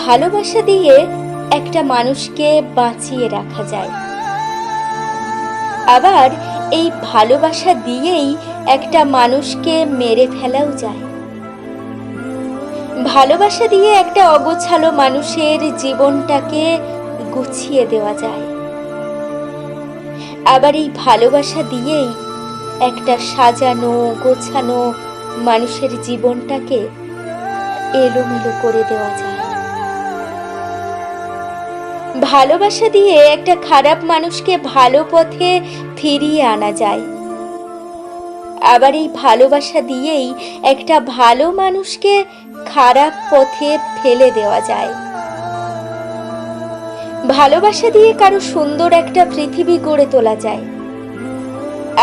ভালোবাসা দিয়ে একটা মানুষকে বাঁচিয়ে রাখা যায়, আবার এই ভালোবাসা দিয়েই একটা মানুষকে মেরে ফেলাও যায়। ভালোবাসা দিয়ে একটা অগোছালো মানুষের জীবনটাকে গুছিয়ে দেওয়া যায়, আবার এই ভালোবাসা দিয়েই একটা সাজানো গোছানো মানুষের জীবনটাকে এলোমেলো করে দেওয়া যায়। ভালোবাসা দিয়ে একটা খারাপ মানুষকে ভালো পথে ফিরিয়ে আনা যায়, আবার এই ভালোবাসা দিয়েই একটা ভালো মানুষকে খারাপ পথে ফেলে দেওয়া যায়। ভালোবাসা দিয়ে কারো সুন্দর একটা পৃথিবী গড়ে তোলা যায়,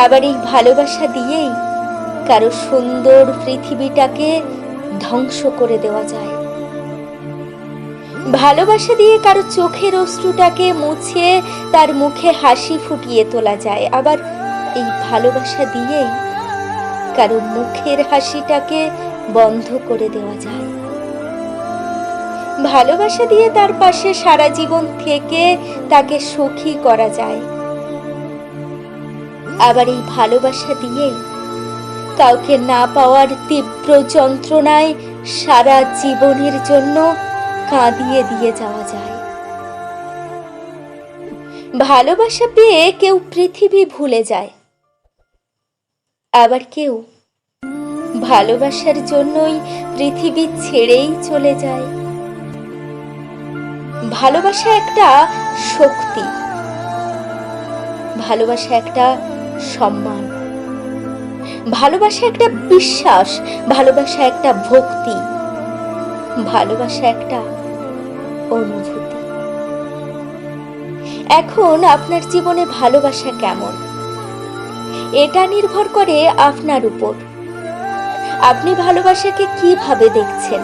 আবার এই ভালোবাসা দিয়েই কারো সুন্দর পৃথিবীটাকে ধ্বংস করে দেওয়া যায়। ভালোবাসা দিয়ে কারো চোখের অশ্রুটাকে মুছে তার মুখে হাসি ফুটিয়ে তোলা যায়, আবার এই ভালোবাসা দিয়েই কারো মুখের হাসিটাকে বন্ধ করে দেওয়া যায়। ভালোবাসা দিয়ে তার পাশে সারা জীবন থেকে তাকে সুখী করা যায়, আবার এই ভালোবাসা দিয়েই কাউকে না পাওয়ার তীব্র যন্ত্রণায় সারা জীবনের জন্য কাঁদিয়ে দিয়ে যাওয়া যায়। ভালোবাসা পেয়ে কেউ পৃথিবী ভুলে যায়, আবার কেউ ভালোবাসার জন্যই পৃথিবী ছেড়েই চলে যায়। ভালোবাসা একটা শক্তি, ভালোবাসা একটা সম্মান, ভালোবাসা একটা বিশ্বাস, ভালোবাসা একটা ভক্তি, ভালোবাসা একটা অনুভূতি। এখন আপনার জীবনে ভালোবাসা কেমন, এটা নির্ভর করে আপনার উপর। আপনি ভালোবাসাকে কিভাবে দেখছেন?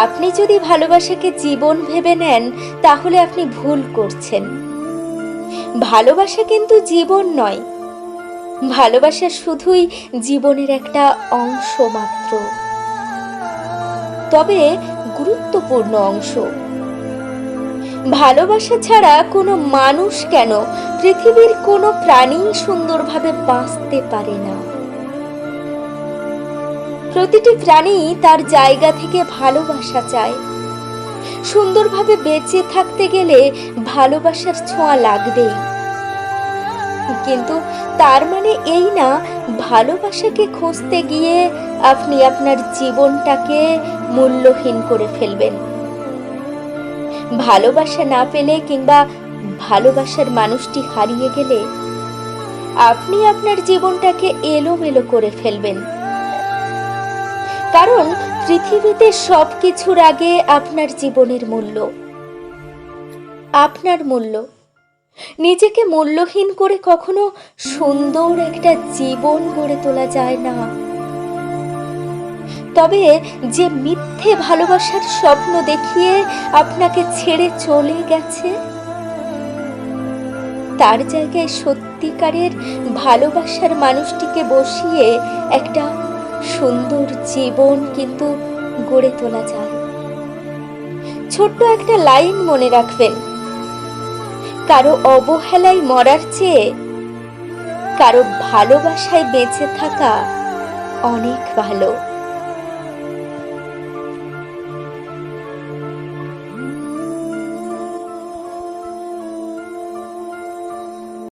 আপনি যদি ভালোবাসাকে জীবন ভেবে নেন, তাহলে আপনি ভুল করছেন। ভালোবাসা কিন্তু জীবন নয়, ভালোবাসা শুধুই জীবনের একটা অংশ মাত্র, তবে গুরুত্বপূর্ণ অংশ। ভালোবাসা ছাড়া কোনো মানুষ কেন, পৃথিবীর কোনো প্রাণী সুন্দরভাবে বাঁচতে পারে না। প্রতিটি প্রাণী তার জায়গা থেকে ভালোবাসা চায়। সুন্দরভাবে বেঁচে থাকতে গেলে ভালোবাসার ছোঁয়া লাগবেই, কিন্তু তার মানে এই না ভালোবাসাকে খুঁজতে গিয়ে আপনি আপনার জীবনটাকে মূল্যহীন করে ফেলবেন। ভালোবাসা না পেলে কিংবা ভালোবাসার মানুষটি হারিয়ে গেলে আপনি আপনার জীবনটাকে এলোমেলো করে ফেলবেন। কারণ পৃথিবীতে সবকিছুর আগে আপনার জীবনের মূল্য, আপনার মূল্য। নিজেকে মূল্যহীন করে কখনো সুন্দর একটা জীবন গড়ে তোলা যায় না। তবে যে মিথ্যে ভালোবাসার স্বপ্ন দেখিয়ে আপনাকে ছেড়ে চলে গেছে, তার জায়গায় সত্যিকারের ভালোবাসার মানুষটিকে বসিয়ে একটা সুন্দর জীবন কিন্তু গড়ে তোলা যায়। ছোট্ট একটা লাইন মনে রাখবেন, কারো অবহেলায় মরার চেয়ে কারো ভালোবাসায় বেঁচে থাকা অনেক ভালো।